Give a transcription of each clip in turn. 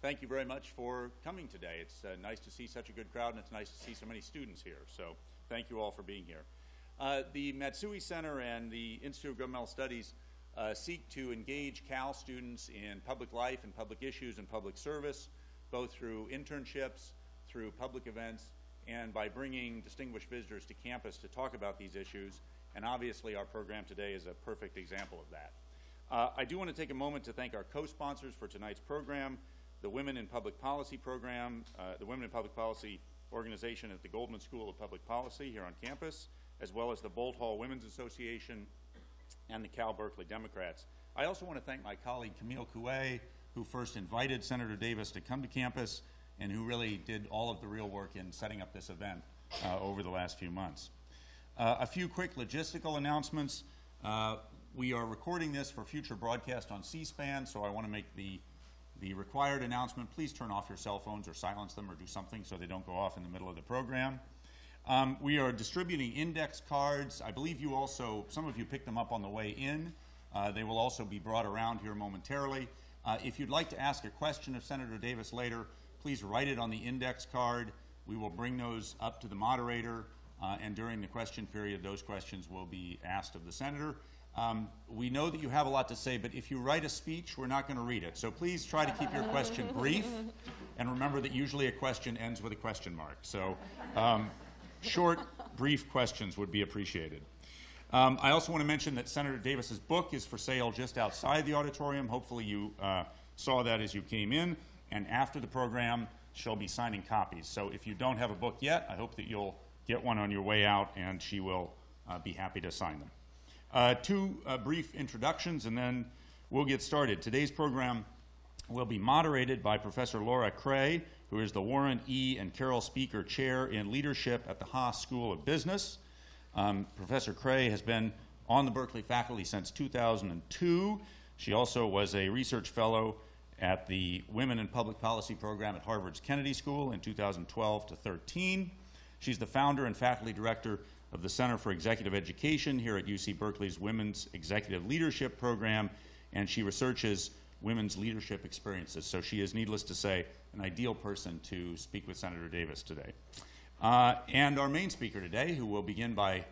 thank you very much for coming today. It's nice to see such a good crowd, and it's nice to see so many students here. So thank you all for being here. The Matsui Center and the Institute of Governmental Studies seek to engage Cal students in public life and public issues and public service, both through internships, through public events, and by bringing distinguished visitors to campus to talk about these issues. And obviously our program today is a perfect example of that. I do want to take a moment to thank our co-sponsors for tonight's program, the Women in Public Policy program, the Women in Public Policy organization at the Goldman School of Public Policy here on campus, as well as the Bolt Hall Women's Association and the Cal Berkeley Democrats. I also want to thank my colleague Camille Couet, who first invited Senator Davis to come to campus and who really did all of the real work in setting up this event over the last few months. A few quick logistical announcements. We are recording this for future broadcast on C-SPAN, so I want to make the required announcement. Please turn off your cell phones or silence them or do something so they don't go off in the middle of the program. We are distributing index cards. I believe you also, some of you picked them up on the way in. They will also be brought around here momentarily. If you'd like to ask a question of Senator Davis later, please write it on the index card. We will bring those up to the moderator, and during the question period, those questions will be asked of the senator. We know that you have a lot to say, but if you write a speech, we're not going to read it. So please try to keep your question brief, and remember that usually a question ends with a question mark. So short, brief questions would be appreciated. I also want to mention that Senator Davis's book is for sale just outside the auditorium. Hopefully you saw that as you came in, and after the program, she'll be signing copies. So if you don't have a book yet, I hope that you'll get one on your way out, and she will be happy to sign them. Two brief introductions, and then we'll get started. Today's program will be moderated by Professor Laura Cray, who is the Warren E. and Carol Speaker Chair in Leadership at the Haas School of Business. Professor Cray has been on the Berkeley faculty since 2002. She also was a research fellow at the Women in Public Policy program at Harvard's Kennedy School in 2012 to 13. She's the founder and faculty director of the Center for Executive Education here at UC Berkeley's Women's Executive Leadership Program, and she researches women's leadership experiences. So she is, needless to say, an ideal person to speak with Senator Davis today. And our main speaker today, who will begin by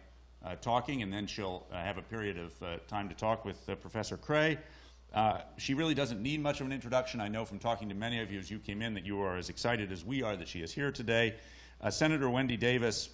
talking, and then she'll have a period of time to talk with Professor Cray. She really doesn't need much of an introduction. I know from talking to many of you as you came in that you are as excited as we are that she is here today. Senator Wendy Davis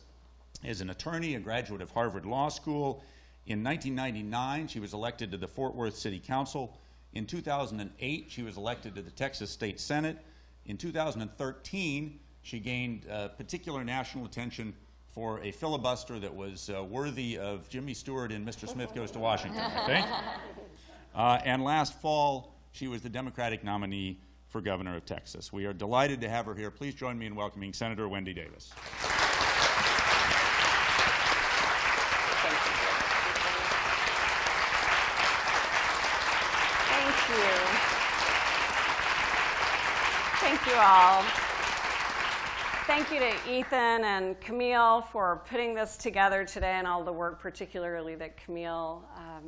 is an attorney, a graduate of Harvard Law School. In 1999, she was elected to the Fort Worth City Council. In 2008, she was elected to the Texas State Senate. In 2013, she gained particular national attention for a filibuster that was worthy of Jimmy Stewart in Mr. Smith Goes to Washington, I think. And last fall, she was the Democratic nominee for governor of Texas. We are delighted to have her here. Please join me in welcoming Senator Wendy Davis. Thank you. Thank you all. Thank you to Ethan and Camille for putting this together today and all the work particularly that Camille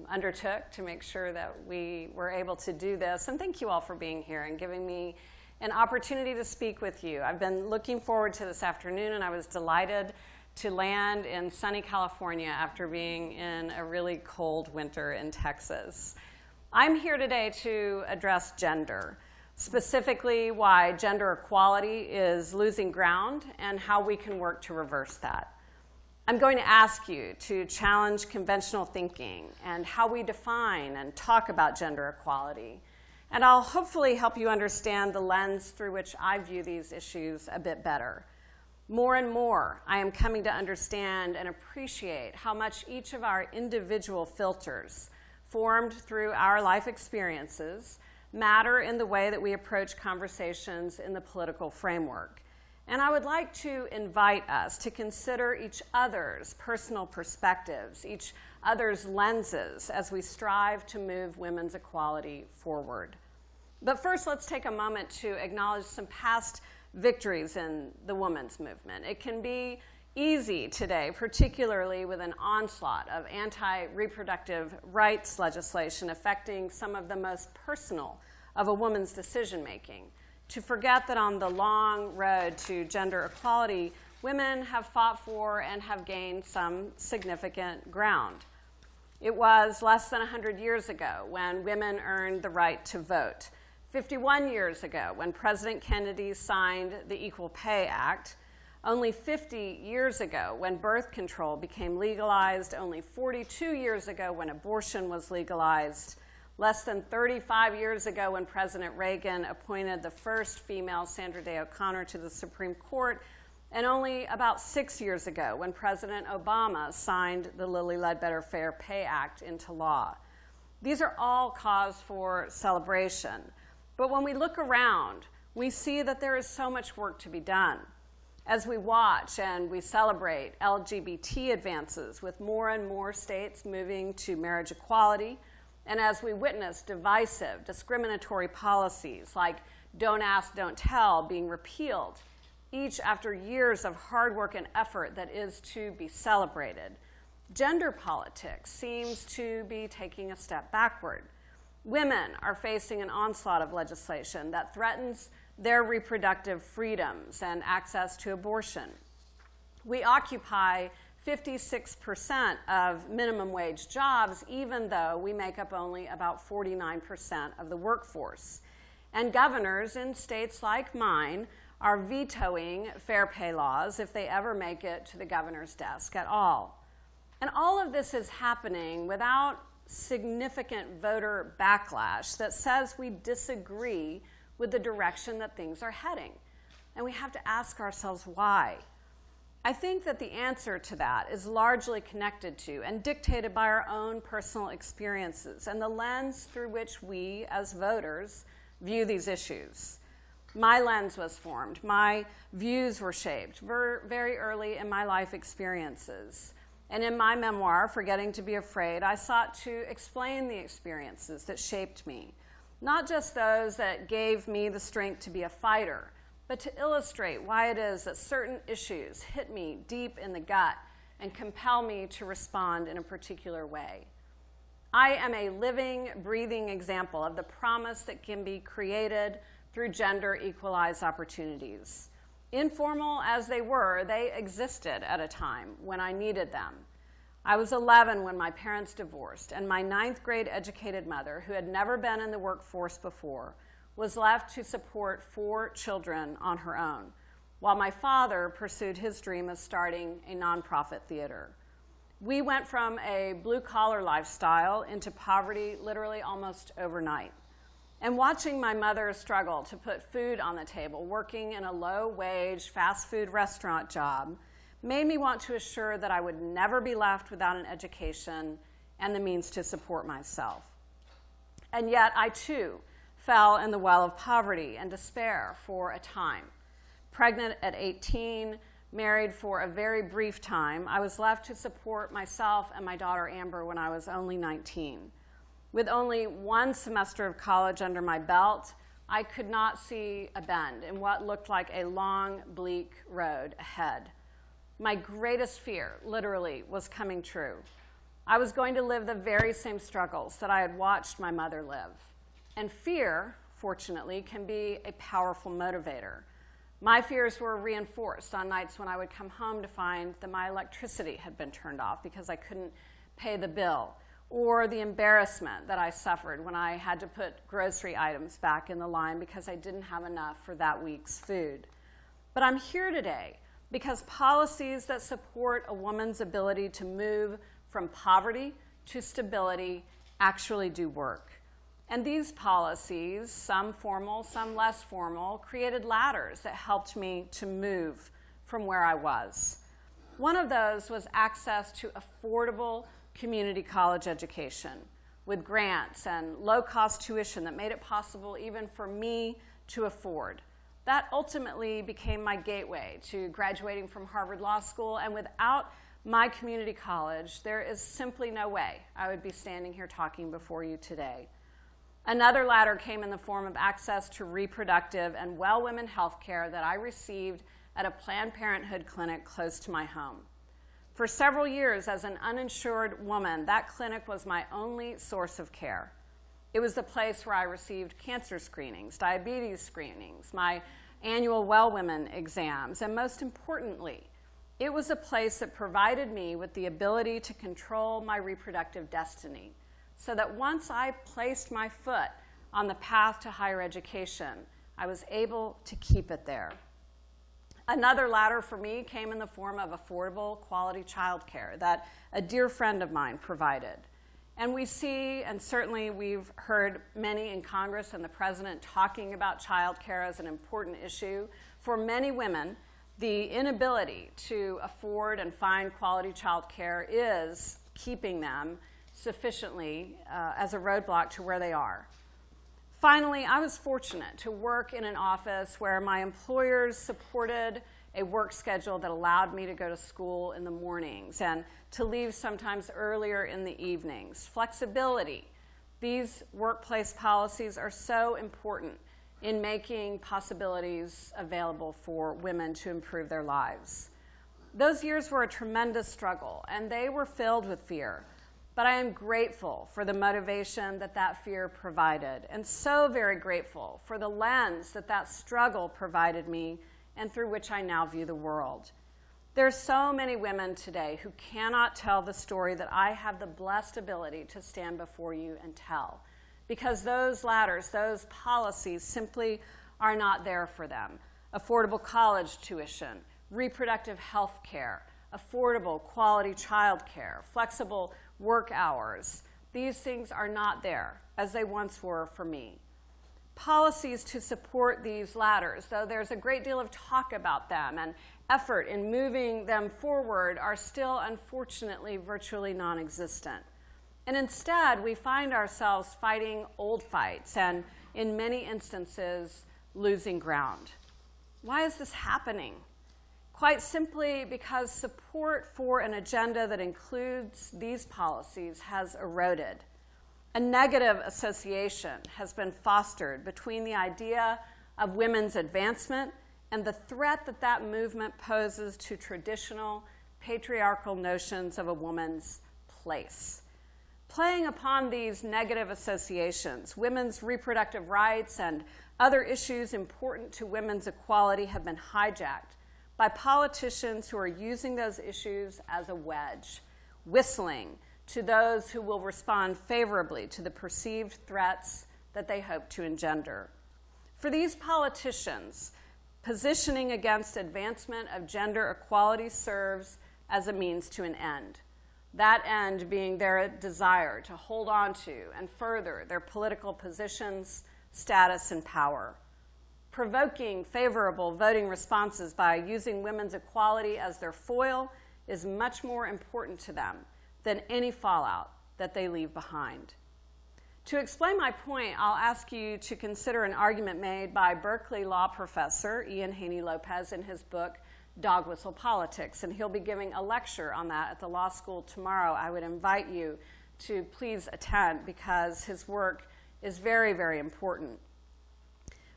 undertook to make sure that we were able to do this. And thank you all for being here and giving me an opportunity to speak with you. I've been looking forward to this afternoon, and I was delighted to land in sunny California after being in a really cold winter in Texas. I'm here today to address gender, specifically why gender equality is losing ground and how we can work to reverse that. I'm going to ask you to challenge conventional thinking and how we define and talk about gender equality. And I'll hopefully help you understand the lens through which I view these issues a bit better. More and more, I am coming to understand and appreciate how much each of our individual filters, formed through our life experiences, matter in the way that we approach conversations in the political framework. And I would like to invite us to consider each other's personal perspectives, each other's lenses, as we strive to move women's equality forward. But first, let's take a moment to acknowledge some past victories in the women's movement. It can be easy today, particularly with an onslaught of anti-reproductive rights legislation affecting some of the most personal of a woman's decision-making, to forget that on the long road to gender equality, women have fought for and have gained some significant ground. It was less than 100 years ago when women earned the right to vote, 51 years ago when President Kennedy signed the Equal Pay Act, only 50 years ago when birth control became legalized, only 42 years ago when abortion was legalized, less than 35 years ago when President Reagan appointed the first female Sandra Day O'Connor to the Supreme Court, and only about 6 years ago when President Obama signed the Lilly Ledbetter Fair Pay Act into law. These are all cause for celebration. But when we look around, we see that there is so much work to be done. As we watch and we celebrate LGBT advances with more and more states moving to marriage equality, and as we witness divisive, discriminatory policies like Don't Ask, Don't Tell being repealed, each after years of hard work and effort that is to be celebrated, gender politics seems to be taking a step backward. Women are facing an onslaught of legislation that threatens their reproductive freedoms and access to abortion. We occupy 56% of minimum wage jobs, even though we make up only about 49% of the workforce. And governors in states like mine are vetoing fair pay laws if they ever make it to the governor's desk at all. And all of this is happening without significant voter backlash that says we disagree with the direction that things are heading. And we have to ask ourselves why. I think that the answer to that is largely connected to and dictated by our own personal experiences and the lens through which we, as voters, view these issues. My lens was formed. My views were shaped very early in my life experiences. And in my memoir, Forgetting to Be Afraid, I sought to explain the experiences that shaped me. Not just those that gave me the strength to be a fighter, but to illustrate why it is that certain issues hit me deep in the gut and compel me to respond in a particular way. I am a living, breathing example of the promise that can be created through gender equalized opportunities. Informal as they were, they existed at a time when I needed them. I was 11 when my parents divorced, and my 9th grade educated mother, who had never been in the workforce before, was left to support 4 children on her own, while my father pursued his dream of starting a nonprofit theater. We went from a blue-collar lifestyle into poverty literally almost overnight. And watching my mother struggle to put food on the table, working in a low-wage fast food restaurant job, made me want to assure that I would never be left without an education and the means to support myself. And yet, I too fell in the well of poverty and despair for a time. Pregnant at 18, married for a very brief time, I was left to support myself and my daughter Amber when I was only 19. With only 1 semester of college under my belt, I could not see a bend in what looked like a long, bleak road ahead. My greatest fear, literally, was coming true. I was going to live the very same struggles that I had watched my mother live. And fear, fortunately, can be a powerful motivator. My fears were reinforced on nights when I would come home to find that my electricity had been turned off because I couldn't pay the bill, or the embarrassment that I suffered when I had to put grocery items back in the line because I didn't have enough for that week's food. But I'm here today because policies that support a woman's ability to move from poverty to stability actually do work. And these policies, some formal, some less formal, created ladders that helped me to move from where I was. One of those was access to affordable community college education with grants and low-cost tuition that made it possible even for me to afford. That ultimately became my gateway to graduating from Harvard Law School, and without my community college, there is simply no way I would be standing here talking before you today. Another ladder came in the form of access to reproductive and well-women health care that I received at a Planned Parenthood clinic close to my home. For several years, as an uninsured woman, that clinic was my only source of care. It was the place where I received cancer screenings, diabetes screenings, my annual Well Women exams, and most importantly, it was a place that provided me with the ability to control my reproductive destiny, so that once I placed my foot on the path to higher education, I was able to keep it there. Another ladder for me came in the form of affordable, quality childcare that a dear friend of mine provided. And we see, and certainly we've heard many in Congress and the President talking about childcare as an important issue. For many women, the inability to afford and find quality childcare is keeping them sufficiently as a roadblock to where they are. Finally, I was fortunate to work in an office where my employers supported a work schedule that allowed me to go to school in the mornings and to leave sometimes earlier in the evenings. Flexibility. These workplace policies are so important in making possibilities available for women to improve their lives. Those years were a tremendous struggle, and they were filled with fear. But I am grateful for the motivation that that fear provided, and so very grateful for the lens that that struggle provided me and through which I now view the world. There are so many women today who cannot tell the story that I have the blessed ability to stand before you and tell, because those ladders, those policies simply are not there for them. Affordable college tuition, reproductive health care, affordable quality child care, flexible work hours. These things are not there as they once were for me. Policies to support these ladders, though there's a great deal of talk about them and effort in moving them forward, are still unfortunately virtually non-existent. And instead, we find ourselves fighting old fights and, in many instances, losing ground. Why is this happening? Quite simply because support for an agenda that includes these policies has eroded. A negative association has been fostered between the idea of women's advancement and the threat that that movement poses to traditional patriarchal notions of a woman's place. Playing upon these negative associations, women's reproductive rights and other issues important to women's equality have been hijacked by politicians who are using those issues as a wedge, whistling to those who will respond favorably to the perceived threats that they hope to engender. For these politicians, positioning against advancement of gender equality serves as a means to an end, that end being their desire to hold on to and further their political positions, status, and power. Provoking favorable voting responses by using women's equality as their foil is much more important to them than any fallout that they leave behind. To explain my point, I'll ask you to consider an argument made by Berkeley law professor Ian Haney-Lopez in his book, Dog Whistle Politics, and he'll be giving a lecture on that at the law school tomorrow. I would invite you to please attend because his work is very, very important.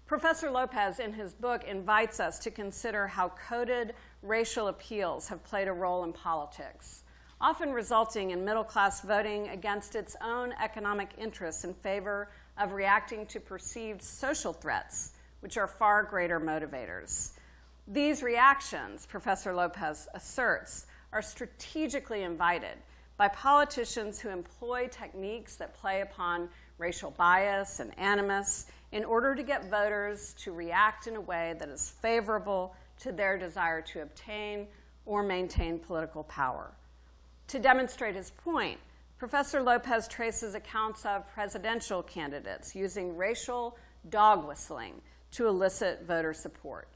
Professor Lopez, in his book, invites us to consider how coded racial appeals have played a role in politics, often resulting in middle-class voting against its own economic interests in favor of reacting to perceived social threats, which are far greater motivators. These reactions, Professor Lopez asserts, are strategically invited by politicians who employ techniques that play upon racial bias and animus in order to get voters to react in a way that is favorable to their desire to obtain or maintain political power. To demonstrate his point, Professor Lopez traces accounts of presidential candidates using racial dog whistling to elicit voter support.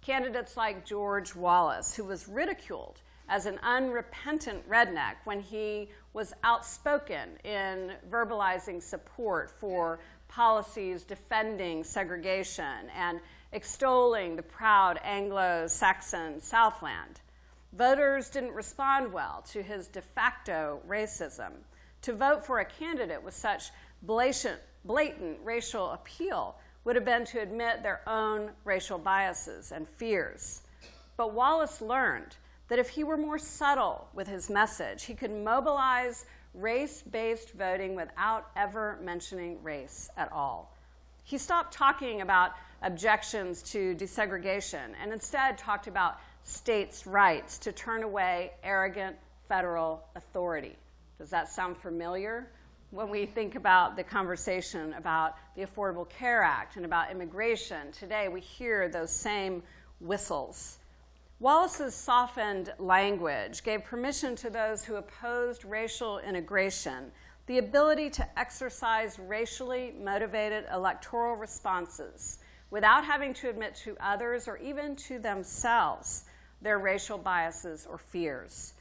Candidates like George Wallace, who was ridiculed as an unrepentant redneck when he was outspoken in verbalizing support for policies defending segregation and extolling the proud Anglo-Saxon Southland. Voters didn't respond well to his de facto racism. To vote for a candidate with such blatant racial appeal would have been to admit their own racial biases and fears. But Wallace learned that if he were more subtle with his message, he could mobilize race-based voting without ever mentioning race at all. He stopped talking about objections to desegregation and instead talked about states' rights to turn away arrogant federal authority. Does that sound familiar? When we think about the conversation about the Affordable Care Act and about immigration, today we hear those same whistles. Wallace's softened language gave permission to those who opposed racial integration the ability to exercise racially motivated electoral responses without having to admit to others or even to themselves their racial biases or fears.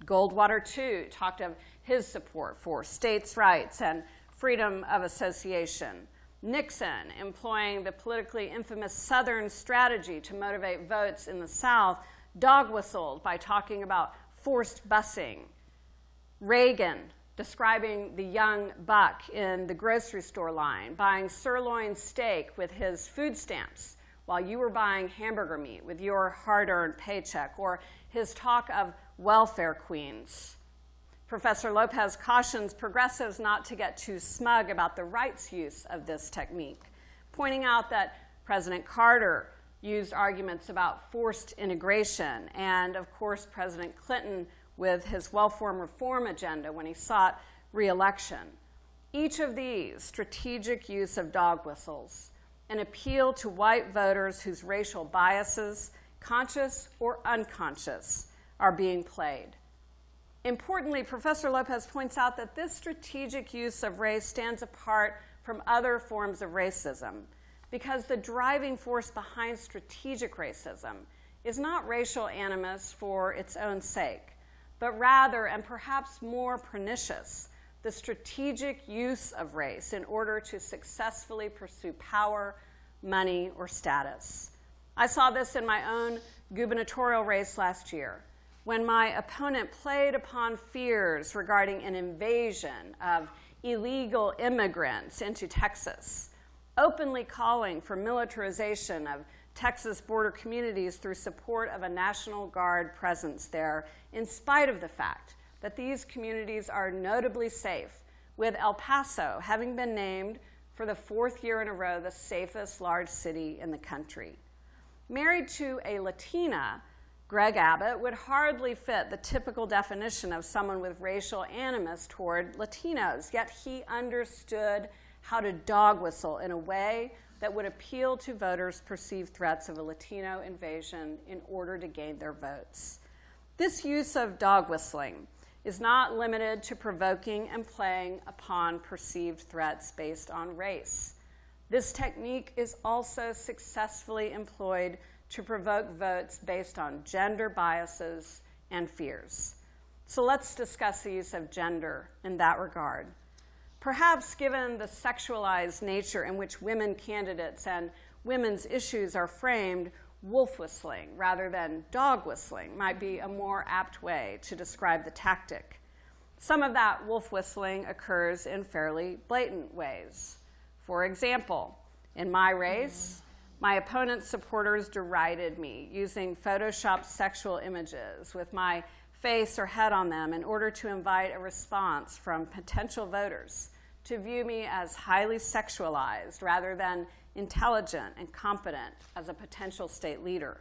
Goldwater, too, talked of his support for states' rights and freedom of association. Nixon, employing the politically infamous Southern strategy to motivate votes in the South, dog-whistled by talking about forced busing. Reagan, describing the young buck in the grocery store line, buying sirloin steak with his food stamps while you were buying hamburger meat with your hard-earned paycheck, or his talk of welfare queens. Professor Lopez cautions progressives not to get too smug about the rights use of this technique, pointing out that President Carter used arguments about forced integration, and of course President Clinton with his welfare reform agenda when he sought re-election. Each of these strategic use of dog whistles, an appeal to white voters whose racial biases, conscious or unconscious, are being played. Importantly, Professor Lopez points out that this strategic use of race stands apart from other forms of racism because the driving force behind strategic racism is not racial animus for its own sake, but rather, and perhaps more pernicious, the strategic use of race in order to successfully pursue power, money, or status. I saw this in my own gubernatorial race last year, when my opponent played upon fears regarding an invasion of illegal immigrants into Texas, openly calling for militarization of Texas border communities through support of a National Guard presence there, in spite of the fact that these communities are notably safe, with El Paso having been named for the 4th year in a row the safest large city in the country. Married to a Latina, Greg Abbott would hardly fit the typical definition of someone with racial animus toward Latinos, yet he understood how to dog whistle in a way that would appeal to voters' perceived threats of a Latino invasion in order to gain their votes. This use of dog whistling is not limited to provoking and playing upon perceived threats based on race. This technique is also successfully employed to provoke votes based on gender biases and fears. So let's discuss the use of gender in that regard. Perhaps given the sexualized nature in which women candidates and women's issues are framed, wolf whistling rather than dog whistling might be a more apt way to describe the tactic. Some of that wolf whistling occurs in fairly blatant ways. For example, in my race, my opponent's supporters derided me using photoshopped sexual images with my face or head on them in order to invite a response from potential voters to view me as highly sexualized rather than intelligent and competent as a potential state leader.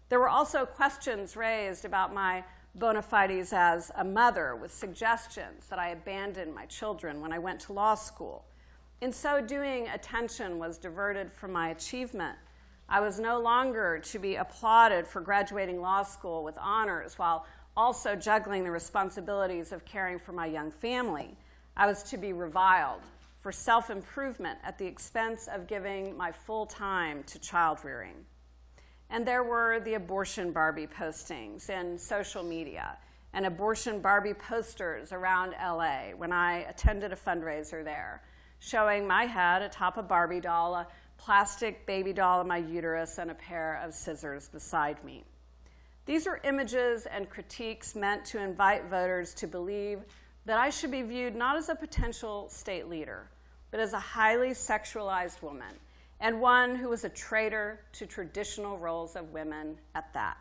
There were also questions raised about my bona fides as a mother, with suggestions that I abandoned my children when I went to law school. In so doing, attention was diverted from my achievement. I was no longer to be applauded for graduating law school with honors while also juggling the responsibilities of caring for my young family. I was to be reviled for self-improvement at the expense of giving my full time to child rearing. And there were the abortion Barbie postings in social media and abortion Barbie posters around LA when I attended a fundraiser there, showing my head atop a Barbie doll, a plastic baby doll in my uterus, and a pair of scissors beside me. These are images and critiques meant to invite voters to believe that I should be viewed not as a potential state leader, but as a highly sexualized woman, and one who was a traitor to traditional roles of women at that.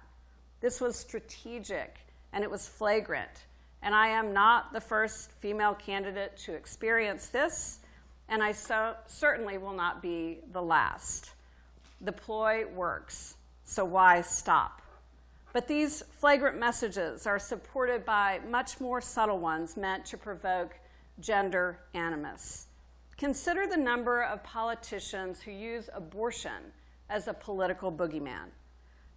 This was strategic, and it was flagrant, And I am not the first female candidate to experience this, and I certainly will not be the last. The ploy works, so why stop? But these flagrant messages are supported by much more subtle ones meant to provoke gender animus. Consider the number of politicians who use abortion as a political boogeyman.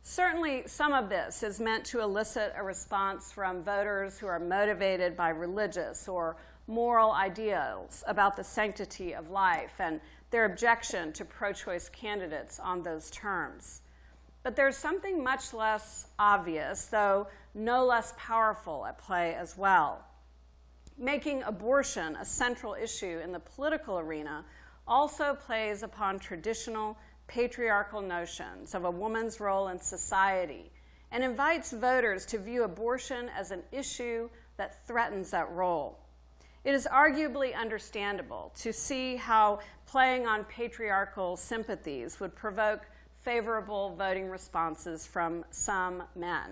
Certainly, some of this is meant to elicit a response from voters who are motivated by religious or moral ideals about the sanctity of life and their objection to pro-choice candidates on those terms. But there's something much less obvious, though no less powerful, at play as well. Making abortion a central issue in the political arena also plays upon traditional patriarchal notions of a woman's role in society and invites voters to view abortion as an issue that threatens that role. It is arguably understandable to see how playing on patriarchal sympathies would provoke favorable voting responses from some men.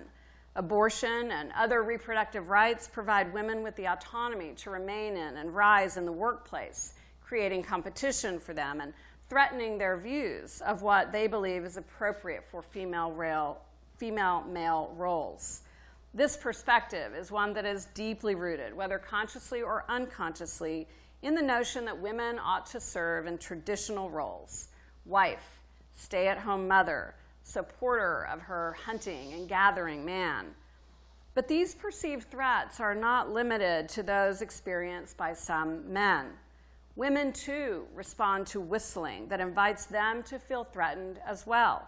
Abortion and other reproductive rights provide women with the autonomy to remain in and rise in the workplace, creating competition for them and threatening their views of what they believe is appropriate for female-male roles. This perspective is one that is deeply rooted, whether consciously or unconsciously, in the notion that women ought to serve in traditional roles: wife, stay-at-home mother, supporter of her hunting and gathering man. But these perceived threats are not limited to those experienced by some men. Women, too, respond to whistling that invites them to feel threatened as well.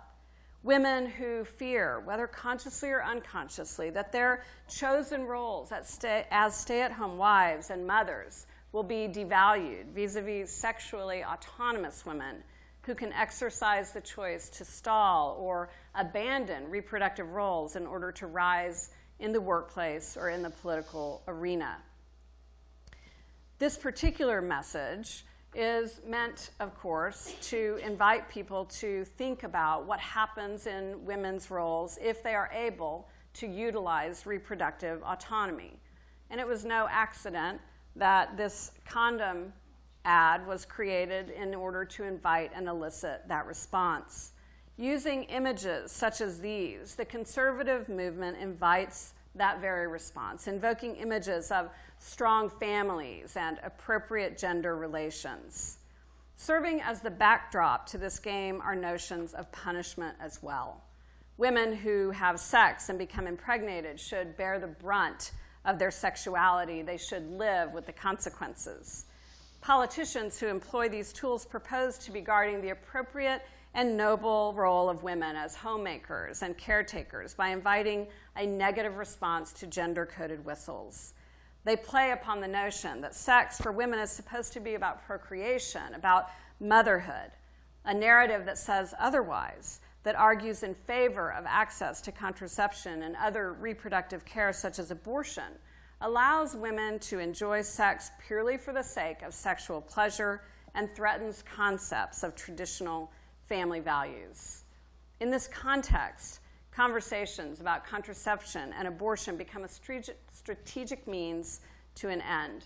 Women who fear, whether consciously or unconsciously, that their chosen roles as stay-at-home wives and mothers will be devalued vis-a-vis sexually autonomous women who can exercise the choice to stall or abandon reproductive roles in order to rise in the workplace or in the political arena. This particular message is meant, of course, to invite people to think about what happens in women's roles if they are able to utilize reproductive autonomy. And it was no accident that this condom ad was created in order to invite and elicit that response. Using images such as these, the conservative movement invites that very response, invoking images of strong families and appropriate gender relations. Serving as the backdrop to this game are notions of punishment as well. Women who have sex and become impregnated should bear the brunt of their sexuality. They should live with the consequences. Politicians who employ these tools propose to be guarding the appropriate and noble role of women as homemakers and caretakers by inviting a negative response to gender-coded whistles. They play upon the notion that sex for women is supposed to be about procreation, about motherhood, a narrative that says otherwise, that argues in favor of access to contraception and other reproductive care such as abortion, allows women to enjoy sex purely for the sake of sexual pleasure and threatens concepts of traditional family values. In this context, conversations about contraception and abortion become a strategic means to an end,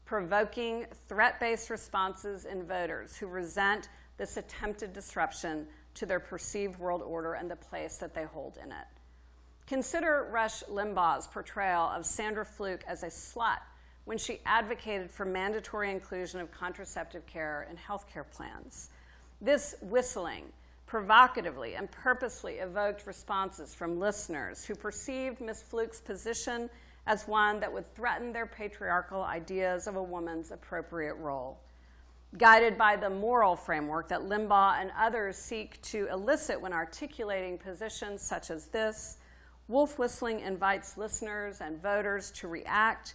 provoking threat-based responses in voters who resent this attempted disruption to their perceived world order and the place that they hold in it. Consider Rush Limbaugh's portrayal of Sandra Fluke as a slut when she advocated for mandatory inclusion of contraceptive care in healthcare plans. This whistling provocatively and purposely evoked responses from listeners who perceived Ms. Fluke's position as one that would threaten their patriarchal ideas of a woman's appropriate role. Guided by the moral framework that Limbaugh and others seek to elicit when articulating positions such as this, wolf whistling invites listeners and voters to react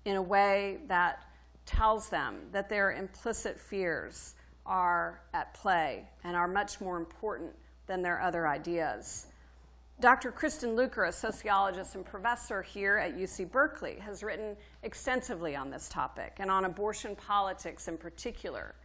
in a way that tells them that their implicit fears are at play and are much more important than their other ideas. Dr. Kristen Luker, a sociologist and professor here at UC Berkeley, has written extensively on this topic and on abortion politics in particular.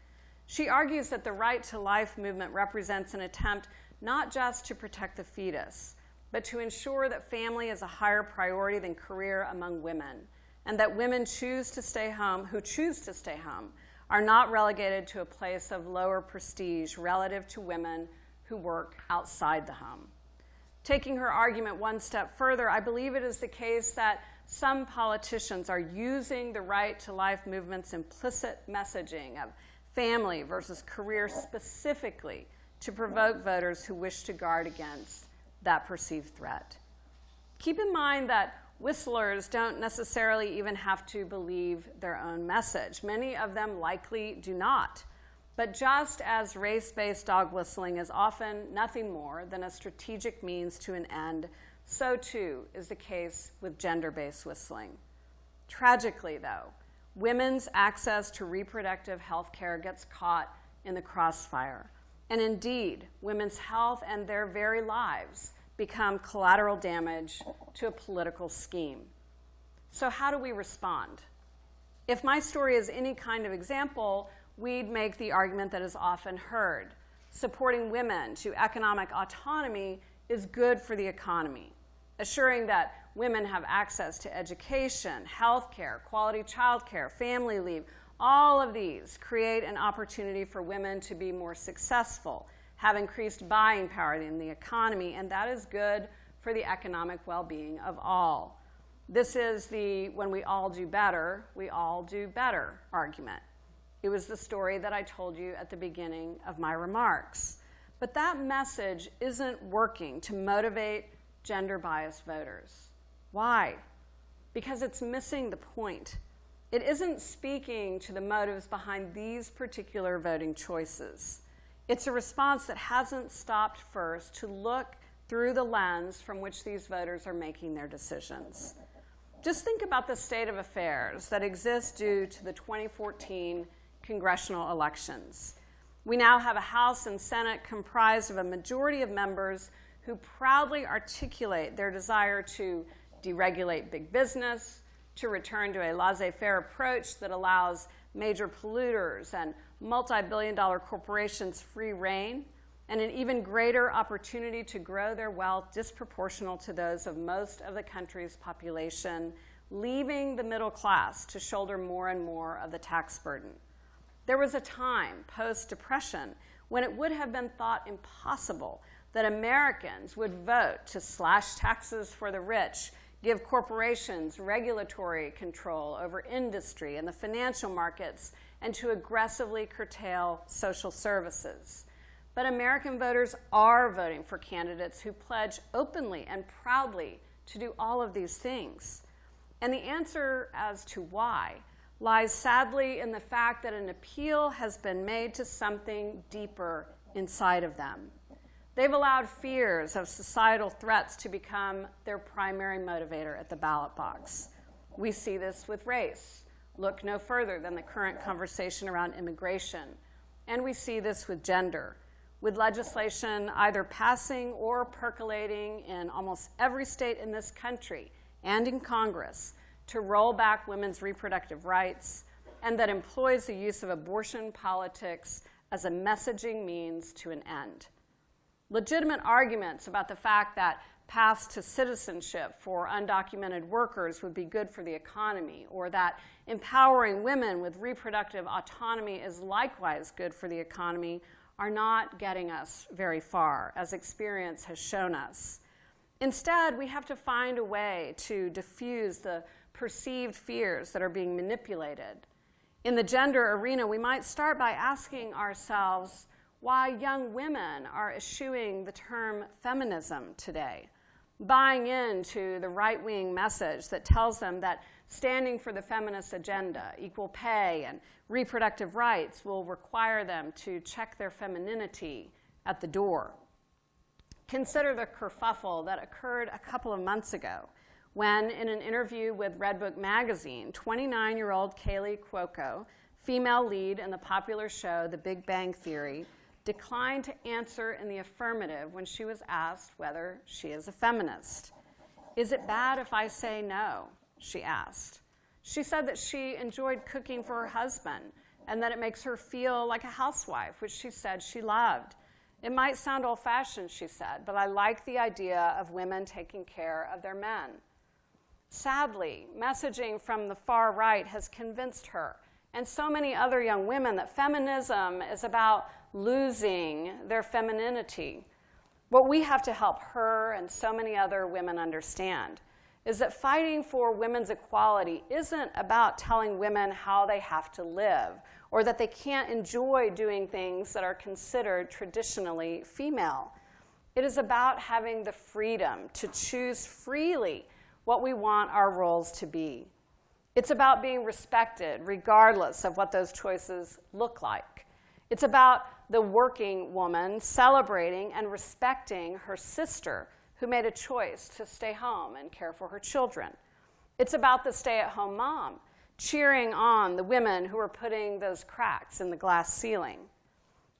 She argues that the right to life movement represents an attempt not just to protect the fetus, but to ensure that family is a higher priority than career among women, and that women who choose to stay home, are not relegated to a place of lower prestige relative to women who work outside the home. Taking her argument one step further, I believe it is the case that some politicians are using the right to life movement's implicit messaging of family versus career specifically to provoke voters who wish to guard against that perceived threat. Keep in mind that whistlers don't necessarily even have to believe their own message. Many of them likely do not. But just as race-based dog whistling is often nothing more than a strategic means to an end, so too is the case with gender-based whistling. Tragically, though, women's access to reproductive health care gets caught in the crossfire. And indeed, women's health and their very lives become collateral damage to a political scheme. So how do we respond? If my story is any kind of example, we'd make the argument that is often heard. Supporting women to economic autonomy is good for the economy. Assuring that women have access to education, health care, quality child care, family leave, all of these create an opportunity for women to be more successful, have increased buying power in the economy, and that is good for the economic well-being of all. This is the when we all do better argument. It was the story that I told you at the beginning of my remarks. But that message isn't working to motivate gender-biased voters. Why? Because it's missing the point. It isn't speaking to the motives behind these particular voting choices. It's a response that hasn't stopped first to look through the lens from which these voters are making their decisions. Just think about the state of affairs that exists due to the 2014 congressional elections. We now have a House and Senate comprised of a majority of members who proudly articulate their desire to deregulate big business, to return to a laissez-faire approach that allows major polluters and multi-billion-dollar corporations free rein, and an even greater opportunity to grow their wealth disproportional to those of most of the country's population, leaving the middle class to shoulder more and more of the tax burden. There was a time, post-Depression, when it would have been thought impossible that Americans would vote to slash taxes for the rich, give corporations regulatory control over industry and the financial markets, and to aggressively curtail social services. But American voters are voting for candidates who pledge openly and proudly to do all of these things. And the answer as to why lies sadly in the fact that an appeal has been made to something deeper inside of them. They've allowed fears of societal threats to become their primary motivator at the ballot box. We see this with race. Look no further than the current conversation around immigration. And we see this with gender, with legislation either passing or percolating in almost every state in this country and in Congress to roll back women's reproductive rights, and that employs the use of abortion politics as a messaging means to an end. Legitimate arguments about the fact that paths to citizenship for undocumented workers would be good for the economy, or that empowering women with reproductive autonomy is likewise good for the economy, are not getting us very far, as experience has shown us. Instead, we have to find a way to diffuse the perceived fears that are being manipulated. In the gender arena, we might start by asking ourselves why young women are eschewing the term feminism today, buying into the right-wing message that tells them that standing for the feminist agenda, equal pay, and reproductive rights will require them to check their femininity at the door. Consider the kerfuffle that occurred a couple of months ago when, in an interview with Redbook magazine, 29-year-old Kaylee Cuoco, female lead in the popular show The Big Bang Theory, declined to answer in the affirmative when she was asked whether she is a feminist. "Is it bad if I say no?" she asked. She said that she enjoyed cooking for her husband and that it makes her feel like a housewife, which she said she loved. "It might sound old-fashioned," she said, "but I like the idea of women taking care of their men." Sadly, messaging from the far right has convinced her and so many other young women that feminism is about losing their femininity. What we have to help her and so many other women understand is that fighting for women's equality isn't about telling women how they have to live or that they can't enjoy doing things that are considered traditionally female. It is about having the freedom to choose freely what we want our roles to be. It's about being respected regardless of what those choices look like. It's about the working woman celebrating and respecting her sister who made a choice to stay home and care for her children. It's about the stay-at-home mom cheering on the women who are putting those cracks in the glass ceiling.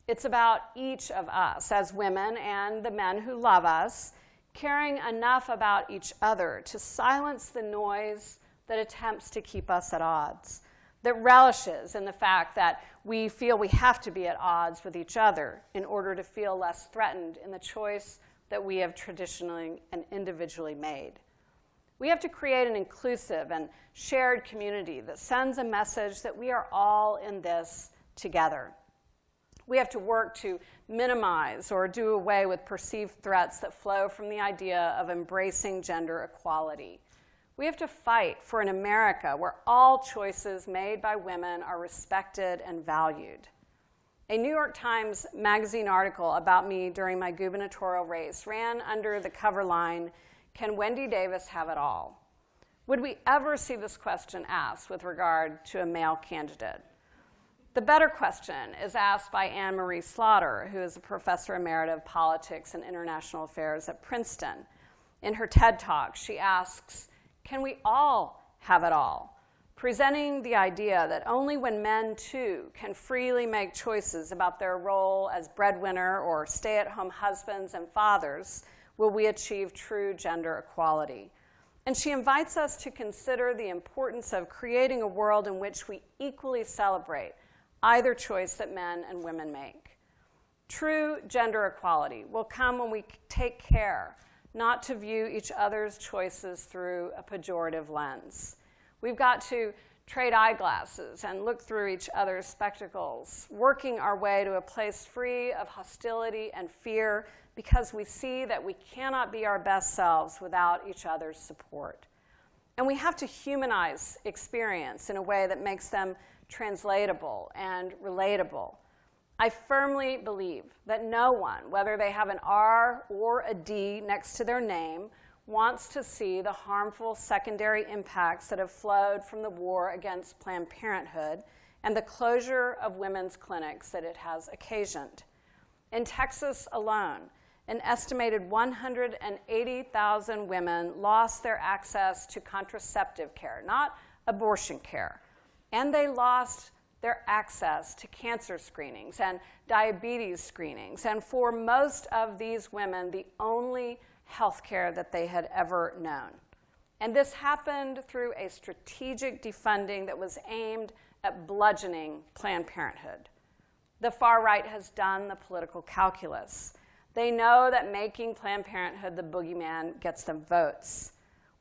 It's about each of us as women and the men who love us caring enough about each other to silence the noise that attempts to keep us at odds, that relishes in the fact that we feel we have to be at odds with each other in order to feel less threatened in the choice that we have traditionally and individually made. We have to create an inclusive and shared community that sends a message that we are all in this together. We have to work to minimize or do away with perceived threats that flow from the idea of embracing gender equality. We have to fight for an America where all choices made by women are respected and valued. A New York Times Magazine article about me during my gubernatorial race ran under the cover line, "Can Wendy Davis have it all?" Would we ever see this question asked with regard to a male candidate? The better question is asked by Anne Marie Slaughter, who is a professor emerita of politics and international affairs at Princeton. In her TED Talk, she asks, "Can we all have it all?" Presenting the idea that only when men, too, can freely make choices about their role as breadwinner or stay-at-home husbands and fathers will we achieve true gender equality. And she invites us to consider the importance of creating a world in which we equally celebrate either choice that men and women make. True gender equality will come when we take care not to view each other's choices through a pejorative lens. We've got to trade eyeglasses and look through each other's spectacles, working our way to a place free of hostility and fear because we see that we cannot be our best selves without each other's support. And we have to humanize experience in a way that makes them translatable and relatable. I firmly believe that no one, whether they have an R or a D next to their name, wants to see the harmful secondary impacts that have flowed from the war against Planned Parenthood and the closure of women's clinics that it has occasioned. In Texas alone, an estimated 180,000 women lost their access to contraceptive care, not abortion care, and they lost their access to cancer screenings and diabetes screenings, and for most of these women, the only health care that they had ever known. And this happened through a strategic defunding that was aimed at bludgeoning Planned Parenthood. The far right has done the political calculus. They know that making Planned Parenthood the boogeyman gets them votes.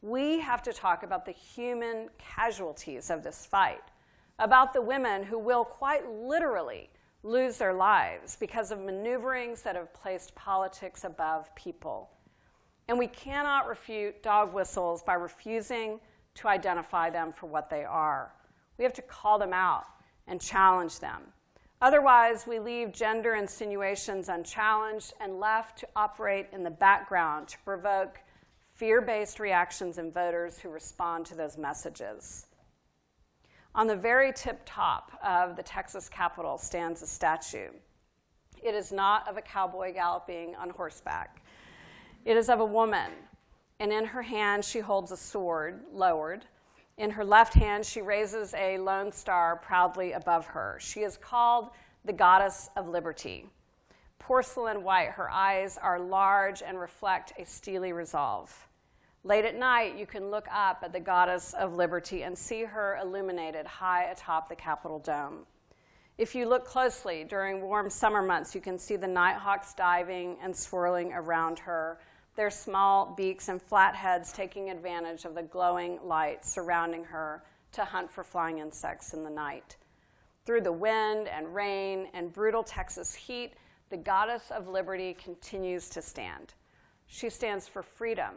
We have to talk about the human casualties of this fight, about the women who will quite literally lose their lives because of maneuverings that have placed politics above people. And we cannot refute dog whistles by refusing to identify them for what they are. We have to call them out and challenge them. Otherwise, we leave gender insinuations unchallenged and left to operate in the background to provoke fear-based reactions in voters who respond to those messages. On the very tip top of the Texas Capitol stands a statue. It is not of a cowboy galloping on horseback. It is of a woman, and in her hand she holds a sword lowered. In her left hand she raises a lone star proudly above her. She is called the Goddess of Liberty. Porcelain white, her eyes are large and reflect a steely resolve. Late at night, you can look up at the Goddess of Liberty and see her illuminated high atop the Capitol dome. If you look closely during warm summer months, you can see the nighthawks diving and swirling around her, their small beaks and flat heads taking advantage of the glowing light surrounding her to hunt for flying insects in the night. Through the wind and rain and brutal Texas heat, the goddess of liberty continues to stand. She stands for freedom,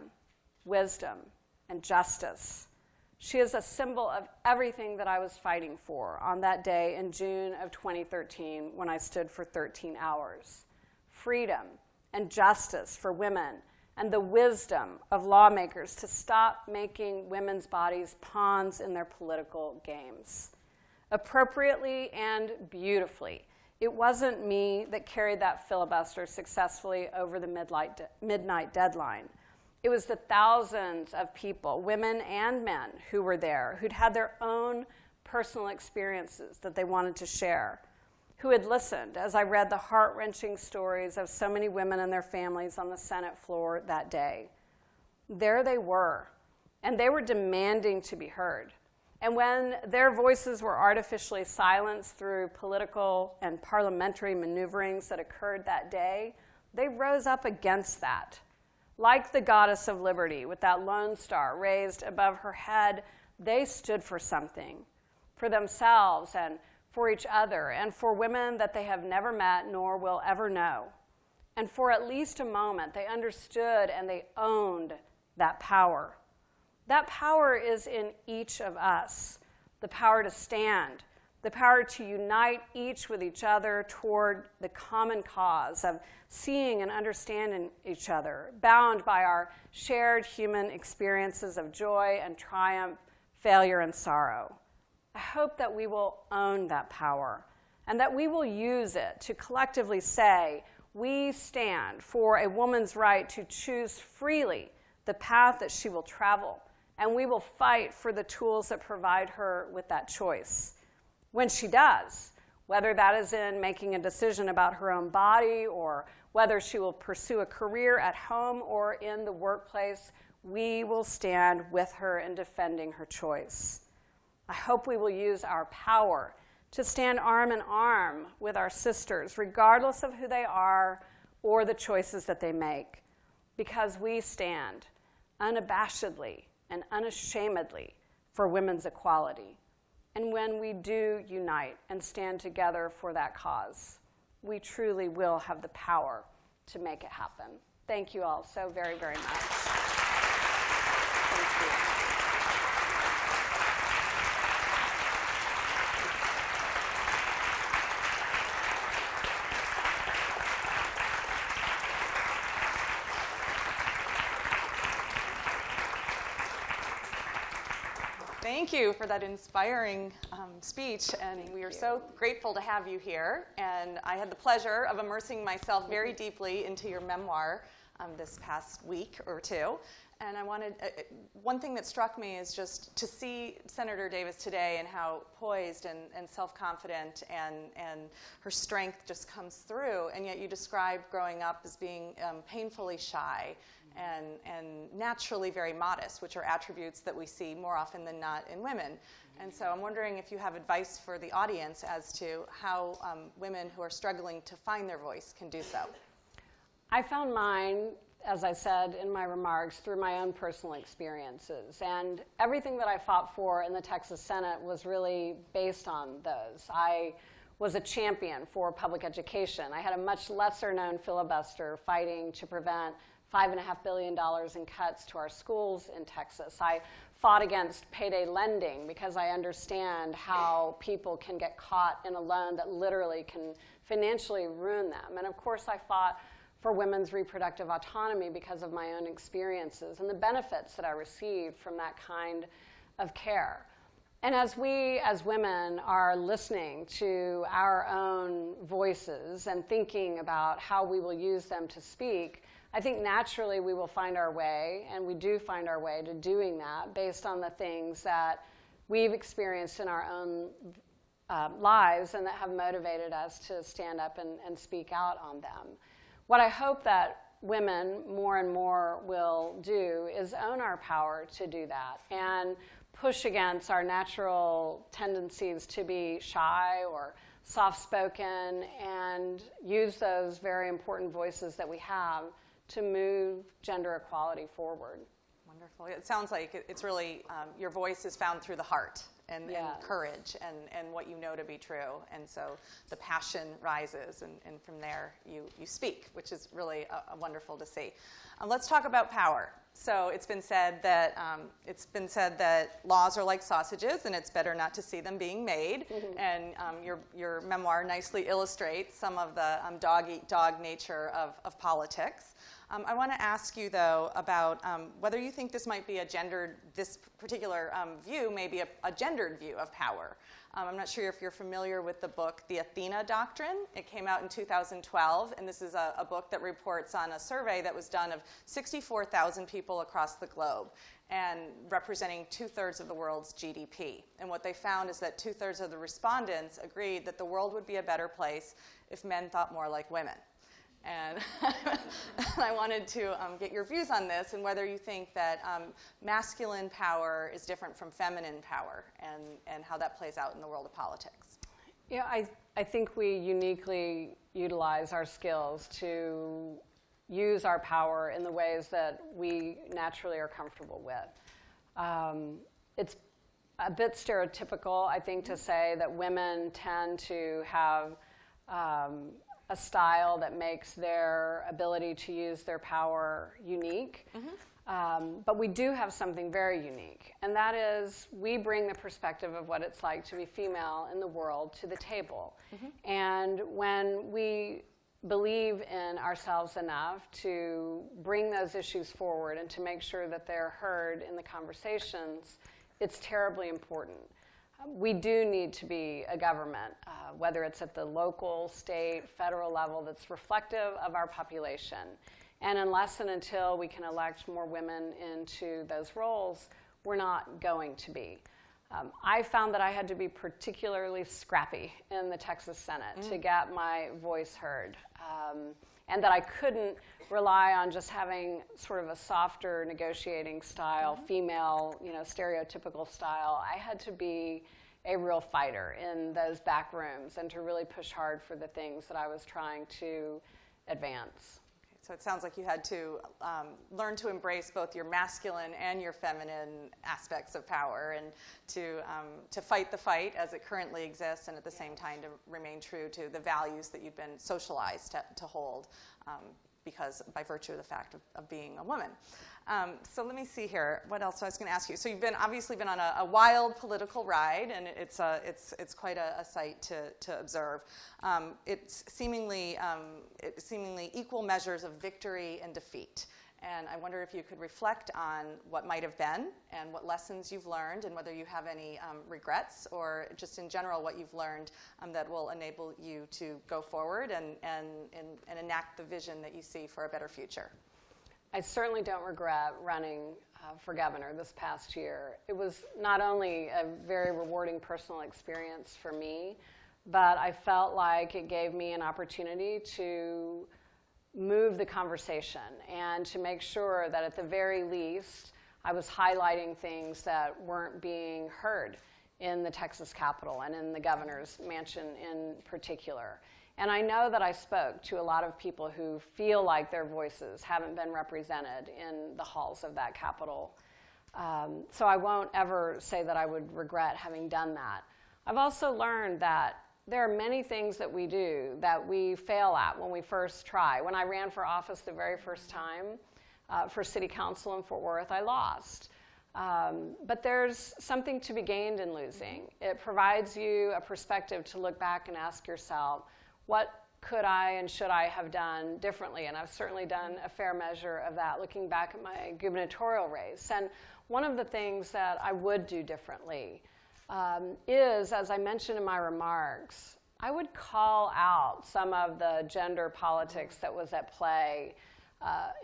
wisdom, and justice. She is a symbol of everything that I was fighting for on that day in June of 2013 when I stood for 13 hours. Freedom and justice for women, and the wisdom of lawmakers to stop making women's bodies pawns in their political games. Appropriately and beautifully, it wasn't me that carried that filibuster successfully over the midnight deadline. It was the thousands of people, women and men, who were there, who'd had their own personal experiences that they wanted to share, who had listened as I read the heart-wrenching stories of so many women and their families on the Senate floor that day. There they were, and they were demanding to be heard. And when their voices were artificially silenced through political and parliamentary maneuverings that occurred that day, they rose up against that. Like the goddess of liberty, with that lone star raised above her head, they stood for something, for themselves and for each other, and for women that they have never met nor will ever know. And for at least a moment, they understood and they owned that power. That power is in each of us, the power to stand, the power to unite each with each other toward the common cause of seeing and understanding each other, bound by our shared human experiences of joy and triumph, failure and sorrow. I hope that we will own that power and that we will use it to collectively say, we stand for a woman's right to choose freely the path that she will travel, and we will fight for the tools that provide her with that choice. When she does, whether that is in making a decision about her own body or whether she will pursue a career at home or in the workplace, we will stand with her in defending her choice. I hope we will use our power to stand arm in arm with our sisters, regardless of who they are or the choices that they make, because we stand unabashedly and unashamedly for women's equality. And when we do unite and stand together for that cause, we truly will have the power to make it happen. Thank you all so very, very much. Thank you. Thank you for that inspiring speech, and we are so grateful to have you here. And I had the pleasure of immersing myself very deeply into your memoir this past week or two. And I wanted, one thing that struck me is just to see Senator Davis today and how poised and self-confident and her strength just comes through. And yet you described growing up as being painfully shy and naturally very modest, which are attributes that we see more often than not in women. And so I'm wondering if you have advice for the audience as to how women who are struggling to find their voice can do so. I found mine, as I said in my remarks, through my own personal experiences. And everything that I fought for in the Texas Senate was really based on those. I was a champion for public education. I had a much lesser known filibuster fighting to prevent $5.5 billion in cuts to our schools in Texas. I fought against payday lending because I understand how people can get caught in a loan that literally can financially ruin them. And of course, I fought for women's reproductive autonomy because of my own experiences and the benefits that I received from that kind of care. And as we, as women, are listening to our own voices and thinking about how we will use them to speak, I think naturally we will find our way, and we do find our way to doing that based on the things that we've experienced in our own lives and that have motivated us to stand up and speak out on them. What I hope that women more and more will do is own our power to do that and push against our natural tendencies to be shy or soft-spoken and use those very important voices that we have to move gender equality forward. Wonderful. It sounds like it's really, your voice is found through the heart and courage and what you know to be true. And so the passion rises, and from there you speak, which is really wonderful to see. Let's talk about power. So it's been said that laws are like sausages, and it's better not to see them being made. Mm-hmm. And your memoir nicely illustrates some of the dog-eat-dog nature of politics. I want to ask you, though, about whether you think this might be this particular view may be a gendered view of power. I'm not sure if you're familiar with the book, The Athena Doctrine. It came out in 2012, and this is a book that reports on a survey that was done of 64,000 people across the globe, and representing 2/3 of the world's GDP. And what they found is that 2/3 of the respondents agreed that the world would be a better place if men thought more like women. And I wanted to get your views on this and whether you think that masculine power is different from feminine power and how that plays out in the world of politics. Yeah, I think we uniquely utilize our skills to use our power in the ways that we naturally are comfortable with. It's a bit stereotypical, I think, to say that women tend to have a style that makes their ability to use their power unique. Mm-hmm. But we do have something very unique, and that is we bring the perspective of what it's like to be female in the world to the table. Mm-hmm. And when we believe in ourselves enough to bring those issues forward and to make sure that they're heard in the conversations, it's terribly important. We do need to be a government, whether it's at the local, state, federal level, that's reflective of our population. And unless and until we can elect more women into those roles, we're not going to be. I found that I had to be particularly scrappy in the Texas Senate to get my voice heard, and that I couldn't rely on just having sort of a softer negotiating style, female, stereotypical style. I had to be a real fighter in those back rooms and to really push hard for the things that I was trying to advance. So it sounds like you had to learn to embrace both your masculine and your feminine aspects of power, and to fight the fight as it currently exists, and at the same time to remain true to the values that you've been socialized to hold, because by virtue of the fact of being a woman. So let me see here. What else I was going to ask you? So you've obviously been on a wild political ride, and it's quite a sight to observe. It's seemingly equal measures of victory and defeat. And I wonder if you could reflect on what might have been and what lessons you've learned, and whether you have any regrets, or just in general what you've learned that will enable you to go forward and enact the vision that you see for a better future. I certainly don't regret running for governor this past year. It was not only a very rewarding personal experience for me, but I felt like it gave me an opportunity to move the conversation and to make sure that at the very least I was highlighting things that weren't being heard in the Texas Capitol and in the governor's mansion in particular. And I know that I spoke to a lot of people who feel like their voices haven't been represented in the halls of that Capitol. So I won't ever say that I would regret having done that. I've also learned that there are many things that we do that we fail at when we first try. When I ran for office the very first time for city council in Fort Worth, I lost. But there's something to be gained in losing. It provides you a perspective to look back and ask yourself, what could I and should I have done differently? And I've certainly done a fair measure of that looking back at my gubernatorial race. And one of the things that I would do differently is, as I mentioned in my remarks, I would call out some of the gender politics that was at play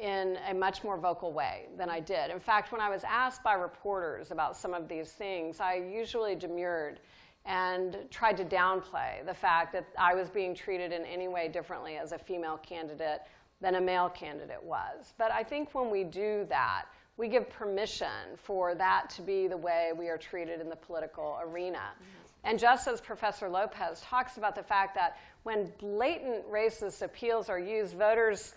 in a much more vocal way than I did. In fact, when I was asked by reporters about some of these things, I usually demurred and tried to downplay the fact that I was being treated in any way differently as a female candidate than a male candidate was. But I think when we do that, we give permission for that to be the way we are treated in the political arena. And just as Professor Lopez talks about the fact that when blatant racist appeals are used, voters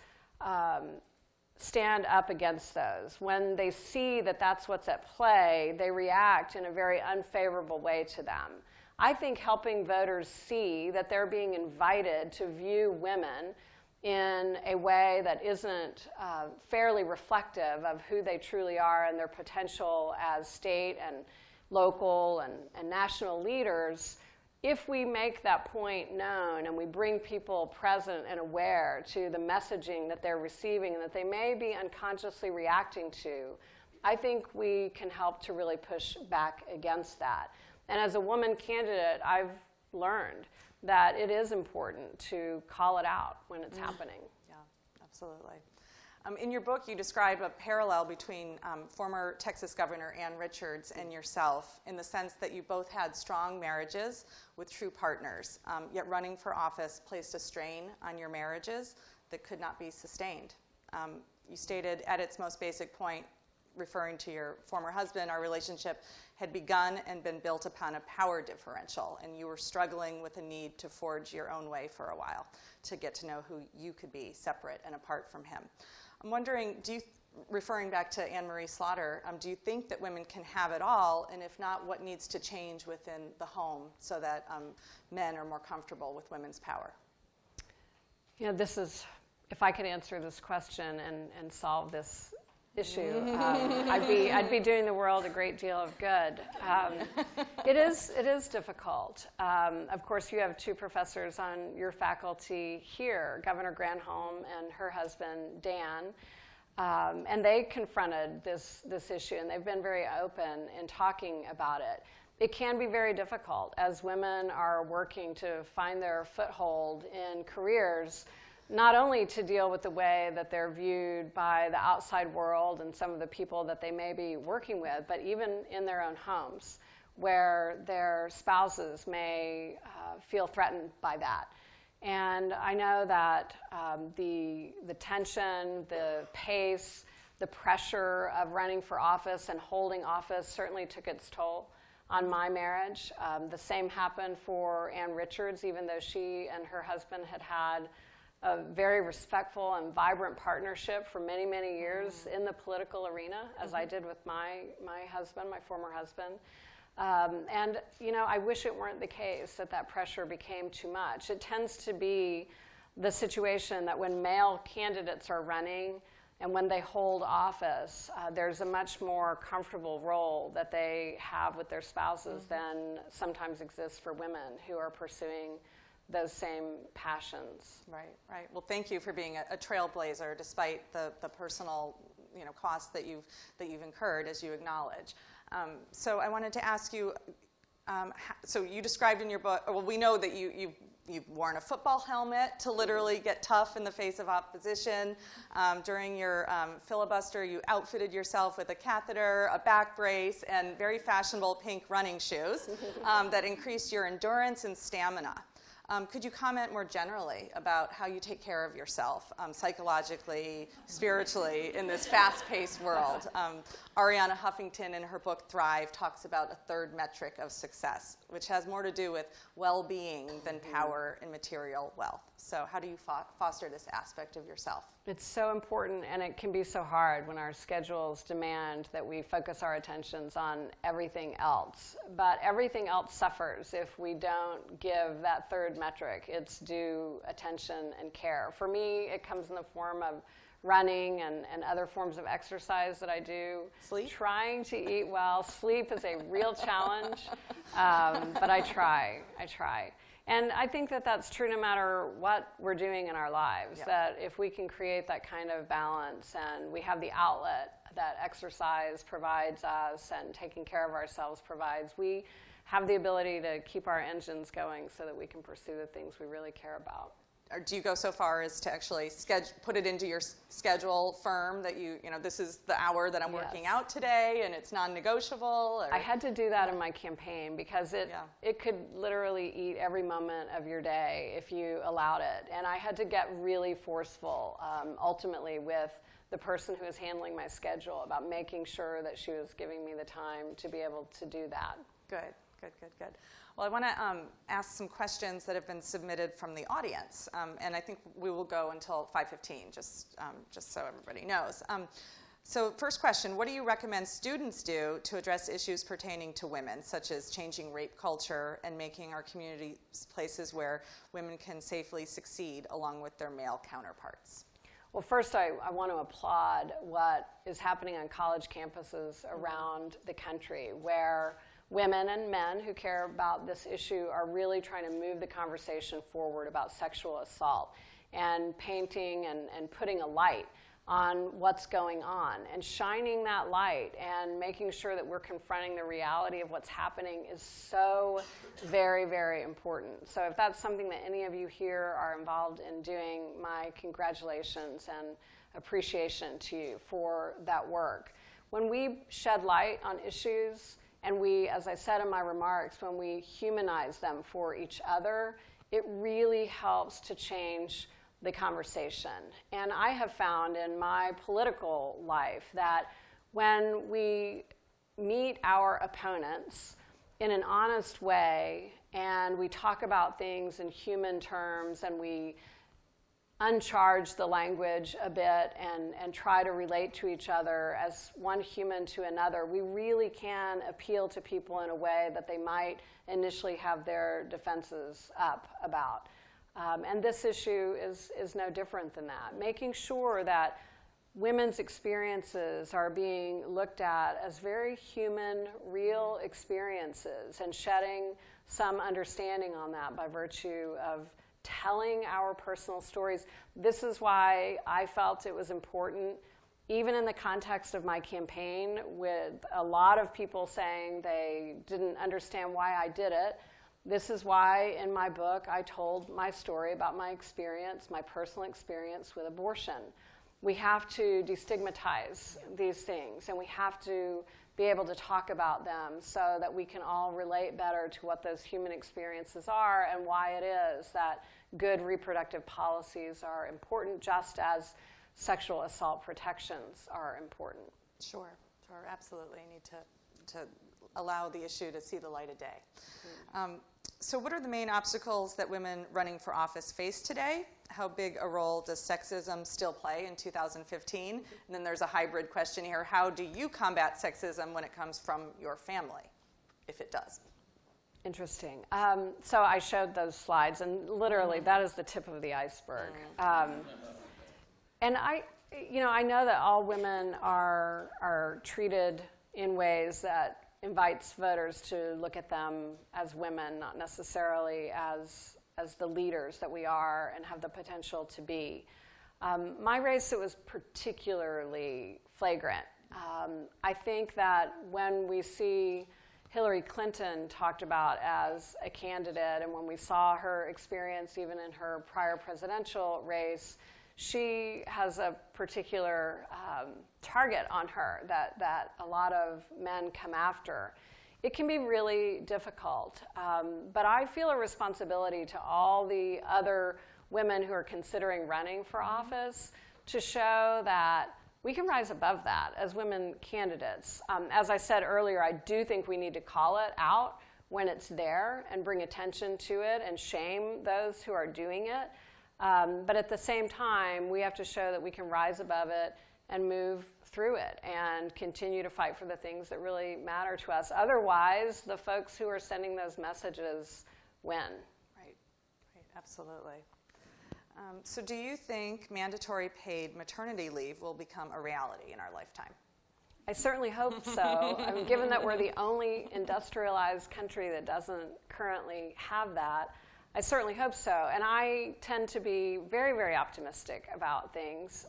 stand up against those. When they see that that's what's at play, they react in a very unfavorable way to them. I think helping voters see that they're being invited to view women in a way that isn't fairly reflective of who they truly are and their potential as state and local and national leaders, if we make that point known and we bring people present and aware to the messaging that they're receiving and that they may be unconsciously reacting to, I think we can help to really push back against that. And as a woman candidate, I've learned that it is important to call it out when it's happening. Yeah, absolutely. In your book, you describe a parallel between former Texas Governor Ann Richards and yourself in the sense that you both had strong marriages with true partners, yet running for office placed a strain on your marriages that could not be sustained. You stated at its most basic point, referring to your former husband, our relationship had begun and been built upon a power differential, and you were struggling with a need to forge your own way for a while to get to know who you could be separate and apart from him. I'm wondering, referring back to Anne Marie Slaughter, do you think that women can have it all, and if not, what needs to change within the home so that men are more comfortable with women's power? You know, this is, if I could answer this question and solve this issue, I'd be doing the world a great deal of good. It is difficult. Of course, you have two professors on your faculty here, Governor Granholm and her husband, Dan, and they confronted this issue, and they've been very open in talking about it. It can be very difficult as women are working to find their foothold in careers, not only to deal with the way that they're viewed by the outside world and some of the people that they may be working with, but even in their own homes, where their spouses may feel threatened by that. And I know that the tension, the pace, the pressure of running for office and holding office certainly took its toll on my marriage. The same happened for Ann Richards, even though she and her husband had a very respectful and vibrant partnership for many, many years in the political arena, as I did with my husband, my former husband. And, you know, I wish it weren't the case that pressure became too much. It tends to be the situation that when male candidates are running and when they hold office, there's a much more comfortable role that they have with their spouses than sometimes exists for women who are pursuing those same passions. Right, right. Well, thank you for being a trailblazer despite the personal, costs that you've incurred, as you acknowledge. So I wanted to ask you, so you described in your book, well, we know that you've worn a football helmet to literally get tough in the face of opposition. During your filibuster, you outfitted yourself with a catheter, a back brace, and very fashionable pink running shoes that increased your endurance and stamina. Could you comment more generally about how you take care of yourself psychologically, spiritually, in this fast-paced world? Arianna Huffington, in her book Thrive, talks about a third metric of success, which has more to do with well-being than power and material wealth. So how do you foster this aspect of yourself? It's so important, and it can be so hard when our schedules demand that we focus our attentions on everything else. But everything else suffers if we don't give that third metric its due attention and care. For me, it comes in the form of running and other forms of exercise that I do. Sleep? Trying to eat well. Sleep is a real challenge, but I try. And I think that that's true no matter what we're doing in our lives, that if we can create that kind of balance and we have the outlet that exercise provides us and taking care of ourselves provides, we have the ability to keep our engines going so that we can pursue the things we really care about. Or do you go so far as to actually put it into your schedule firm that this is the hour that I'm working out today and it's non-negotiable? I had to do that in my campaign because it could literally eat every moment of your day if you allowed it. And I had to get really forceful ultimately with the person who was handling my schedule about making sure that she was giving me the time to be able to do that. Good. Good, good, good. Well, I want to ask some questions that have been submitted from the audience, and I think we will go until 5:15, just so everybody knows. So first question, what do you recommend students do to address issues pertaining to women, such as changing rape culture and making our communities places where women can safely succeed along with their male counterparts? Well, first, I want to applaud what is happening on college campuses around the country, where women and men who care about this issue are really trying to move the conversation forward about sexual assault and painting and putting a light on what's going on and shining that light and making sure that we're confronting the reality of what's happening is so very, very important. So if that's something that any of you here are involved in doing, my congratulations and appreciation to you for that work. When we shed light on issues and we, as I said in my remarks, when we humanize them for each other, it really helps to change the conversation. And I have found in my political life that when we meet our opponents in an honest way and we talk about things in human terms and we uncharge the language a bit and try to relate to each other as one human to another, we really can appeal to people in a way that they might initially have their defenses up about. And this issue is no different than that. Making sure that women's experiences are being looked at as very human, real experiences and shedding some understanding on that by virtue of telling our personal stories. This is why I felt it was important, even in the context of my campaign, with a lot of people saying they didn't understand why I did it. This is why in my book I told my story about my experience, my personal experience with abortion. We have to destigmatize these things and we have to be able to talk about them so that we can all relate better to what those human experiences are and why it is that good reproductive policies are important, just as sexual assault protections are important. Sure, absolutely. You need to allow the issue to see the light of day. So what are the main obstacles that women running for office face today? How big a role does sexism still play in 2015? And then there's a hybrid question here. How do you combat sexism when it comes from your family, if it does? Interesting. So I showed those slides, and literally that is the tip of the iceberg. And I know that all women are treated in ways that invites voters to look at them as women, not necessarily as the leaders that we are and have the potential to be. My race, it was particularly flagrant. I think that when we see Hillary Clinton talked about as a candidate and when we saw her experience even in her prior presidential race, she has a particular target on her that a lot of men come after. It can be really difficult, but I feel a responsibility to all the other women who are considering running for office to show that we can rise above that as women candidates. As I said earlier, I do think we need to call it out when it's there and bring attention to it and shame those who are doing it. But at the same time, we have to show that we can rise above it and move through it and continue to fight for the things that really matter to us. Otherwise, the folks who are sending those messages win. Right, absolutely. So do you think mandatory paid maternity leave will become a reality in our lifetime? I certainly hope so. I mean, given that we're the only industrialized country that doesn't currently have that, I certainly hope so. And I tend to be very, very optimistic about things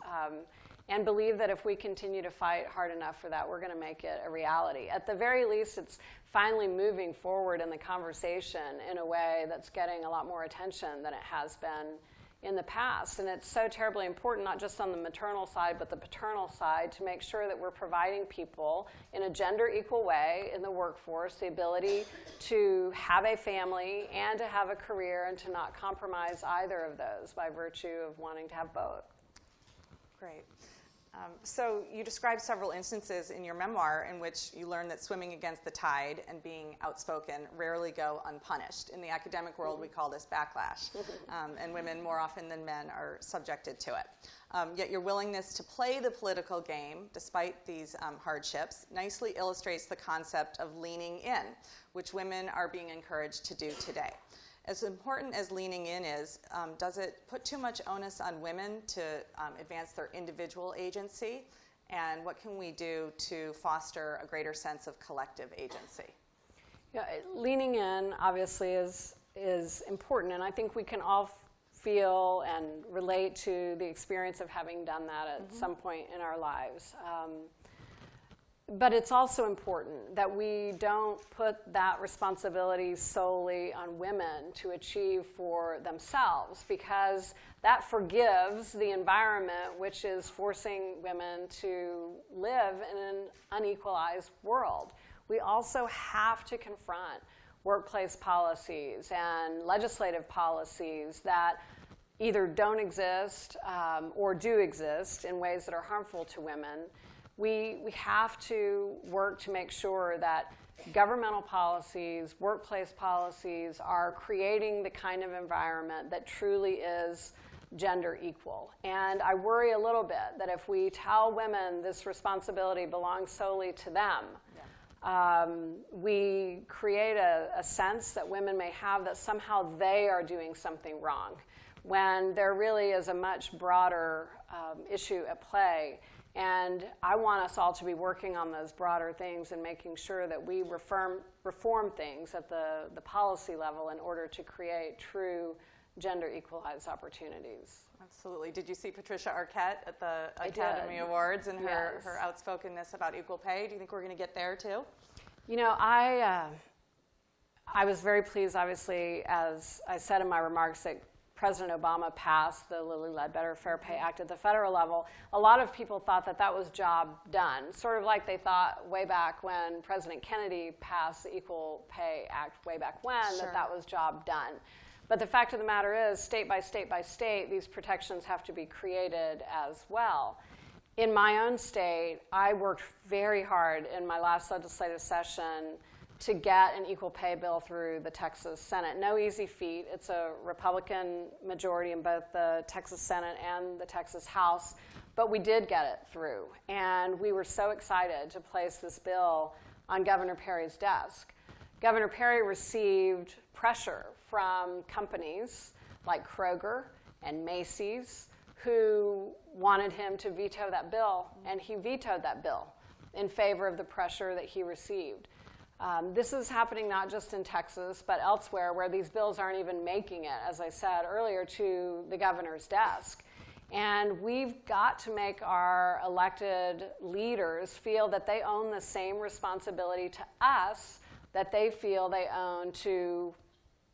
and believe that if we continue to fight hard enough for that, we're going to make it a reality. At the very least, it's finally moving forward in the conversation in a way that's getting a lot more attention than it has been in the past. And it's so terribly important, not just on the maternal side, but the paternal side, to make sure that we're providing people in a gender equal way in the workforce the ability to have a family and to have a career and to not compromise either of those by virtue of wanting to have both. Great. So you describe several instances in your memoir in which you learn that swimming against the tide and being outspoken rarely go unpunished. In the academic world, we call this backlash, and women more often than men are subjected to it. Yet your willingness to play the political game, despite these hardships, nicely illustrates the concept of leaning in, which women are being encouraged to do today. As important as leaning in is, does it put too much onus on women to advance their individual agency? And what can we do to foster a greater sense of collective agency? Yeah, leaning in obviously is important, and I think we can all feel and relate to the experience of having done that at some point in our lives. But it's also important that we don't put that responsibility solely on women to achieve for themselves, because that forgives the environment which is forcing women to live in an unequalized world. We also have to confront workplace policies and legislative policies that either don't exist or do exist in ways that are harmful to women. We have to work to make sure that governmental policies, workplace policies are creating the kind of environment that truly is gender equal. And I worry a little bit that if we tell women this responsibility belongs solely to them, we create a sense that women may have that somehow they are doing something wrong, when there really is a much broader issue at play. And I want us all to be working on those broader things and making sure that we reform things at the policy level in order to create true gender equalized opportunities. Absolutely. Did you see Patricia Arquette at the Academy Awards and her outspokenness about equal pay? Do you think we're going to get there too? You know, I was very pleased, obviously, as I said in my remarks, that President Obama passed the Lilly Ledbetter Fair Pay Act at the federal level. A lot of people thought that that was job done, sort of like they thought way back when President Kennedy passed the Equal Pay Act way back when, that was job done. But the fact of the matter is, state by state by state, these protections have to be created as well. In my own state, I worked very hard in my last legislative session to get an equal pay bill through the Texas Senate. No easy feat. It's a Republican majority in both the Texas Senate and the Texas House, but we did get it through. And we were so excited to place this bill on Governor Perry's desk. Governor Perry received pressure from companies like Kroger and Macy's who wanted him to veto that bill, and he vetoed that bill in favor of the pressure that he received. This is happening not just in Texas, but elsewhere where these bills aren't even making it, as I said earlier, to the governor's desk. And we've got to make our elected leaders feel that they own the same responsibility to us that they feel they own to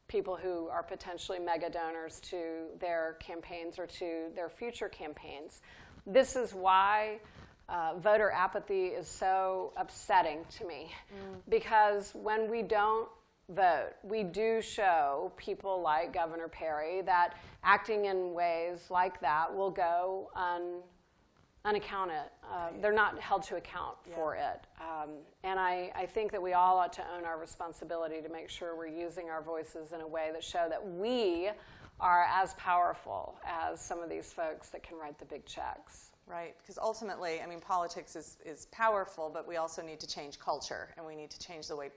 people who are potentially mega donors to their campaigns or to their future campaigns. This is why voter apathy is so upsetting to me, because when we don't vote, we do show people like Governor Perry that acting in ways like that will go unaccounted. They're not held to account for it. And I think that we all ought to own our responsibility to make sure we're using our voices in a way that show that we are as powerful as some of these folks that can write the big checks. Right, because ultimately, I mean, politics is powerful, but we also need to change culture, and we need to change the way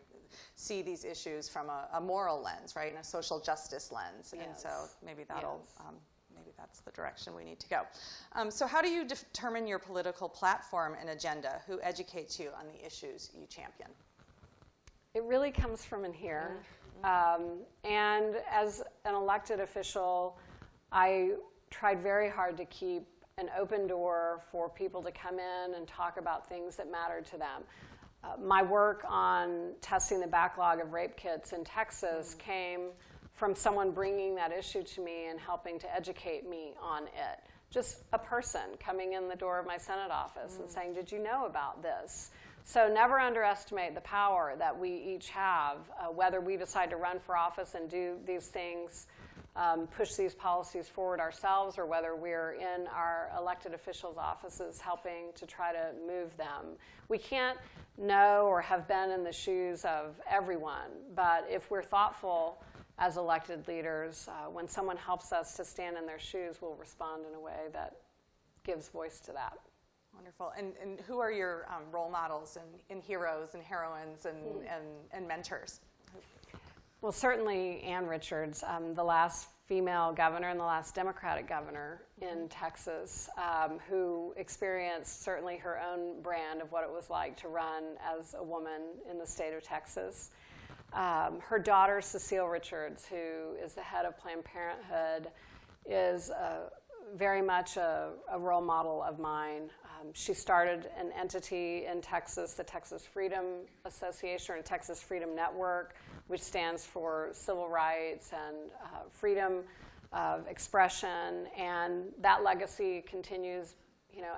see these issues from a moral lens, right, and a social justice lens. Yes. And so maybe that'll maybe that's the direction we need to go. So how do you determine your political platform and agenda? Who educates you on the issues you champion? It really comes from in here. And as an elected official, I tried very hard to keep an open door for people to come in and talk about things that mattered to them. My work on testing the backlog of rape kits in Texas came from someone bringing that issue to me and helping to educate me on it. Just a person coming in the door of my Senate office and saying, did you know about this? So never underestimate the power that we each have, whether we decide to run for office and do these things push these policies forward ourselves, or whether we're in our elected officials' offices helping to try to move them. We can't know or have been in the shoes of everyone, but if we're thoughtful as elected leaders, when someone helps us to stand in their shoes, we'll respond in a way that gives voice to that. Wonderful. And who are your role models and heroes and heroines and mentors? Well, certainly Ann Richards, the last female governor and the last Democratic governor in Texas, who experienced certainly her own brand of what it was like to run as a woman in the state of Texas. Her daughter, Cecile Richards, who is the head of Planned Parenthood, is very much a role model of mine. She started an entity in Texas, the Texas Freedom Association, or Texas Freedom Network, which stands for civil rights and freedom of expression, and that legacy continues,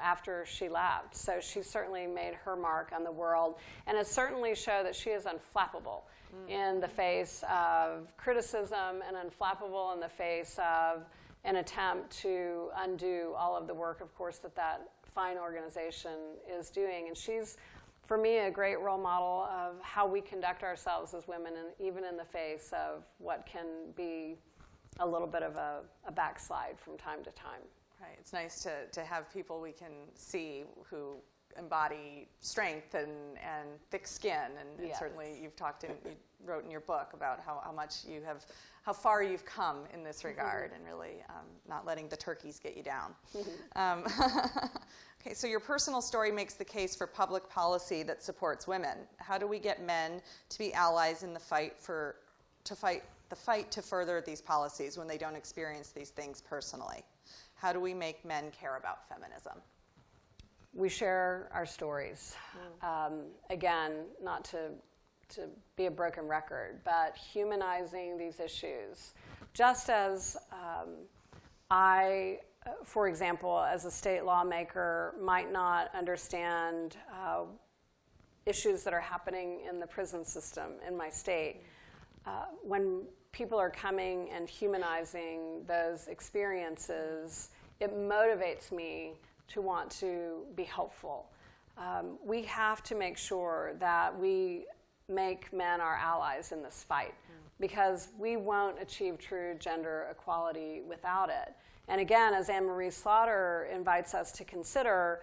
after she left. So she certainly made her mark on the world, and it certainly showed that she is unflappable in the face of criticism and unflappable in the face of an attempt to undo all of the work, of course, that fine organization is doing. And she's, for me, a great role model of how we conduct ourselves as women, and even in the face of what can be a little bit of a backslide from time to time. Right. It's nice to have people we can see who embody strength and thick skin, and Yes. certainly you wrote in your book about how far you've come in this regard, and really not letting the turkeys get you down. Okay, so your personal story makes the case for public policy that supports women. How do we get men to be allies in the fight to further these policies when they don't experience these things personally? How do we make men care about feminism? We share our stories. Again, not to be a broken record, but humanizing these issues. Just as I, for example, as a state lawmaker, might not understand issues that are happening in the prison system in my state, when people are coming and humanizing those experiences, it motivates me to want to be helpful. We have to make sure that we make men our allies in this fight, because we won't achieve true gender equality without it. And again, as Anne Marie Slaughter invites us to consider,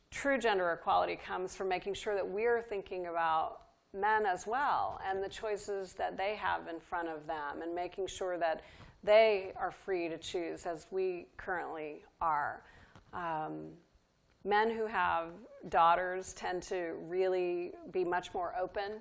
true gender equality comes from making sure that we're thinking about men as well and the choices that they have in front of them, and making sure that they are free to choose as we currently are. Men who have daughters tend to really be much more open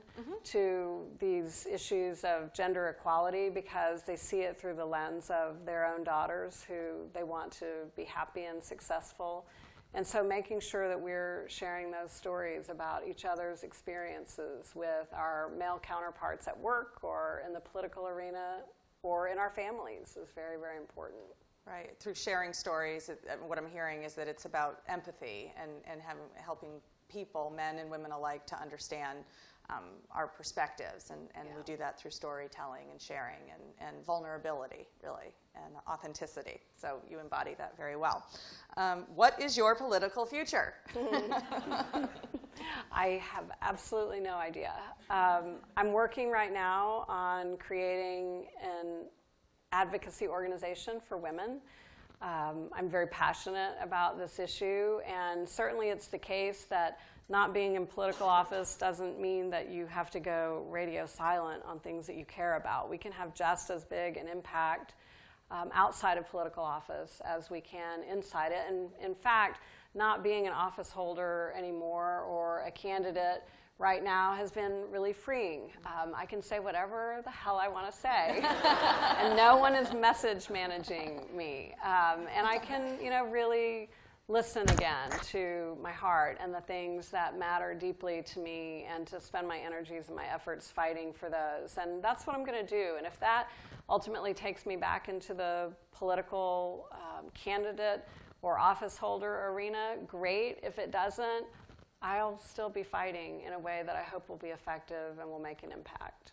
to these issues of gender equality, because they see it through the lens of their own daughters, who they want to be happy and successful. And so making sure that we're sharing those stories about each other's experiences with our male counterparts at work or in the political arena or in our families is very, very important. Right. Through sharing stories, what I'm hearing is that it's about empathy and helping people, men and women alike, to understand our perspectives. And we do that through storytelling and sharing and vulnerability, really, and authenticity. So you embody that very well. What is your political future? I have absolutely no idea. I'm working right now on creating an advocacy organization for women. I'm very passionate about this issue, and certainly it's the case that not being in political office doesn't mean that you have to go radio silent on things that you care about. We can have just as big an impact outside of political office as we can inside it. And in fact, not being an office holder anymore or a candidate right now has been really freeing. I can say whatever the hell I want to say, and no one is message managing me. And I can, really listen again to my heart and the things that matter deeply to me, and to spend my energies and my efforts fighting for those. And that's what I'm going to do. And if that ultimately takes me back into the political candidate or office holder arena, great. If it doesn't, I'll still be fighting in a way that I hope will be effective and will make an impact.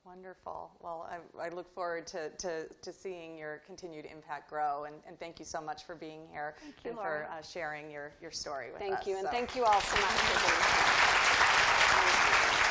Wonderful. Well, I look forward to seeing your continued impact grow, and thank you so much for being here and for sharing your story with us. Thank you, and thank you all so much for being here. Thank you.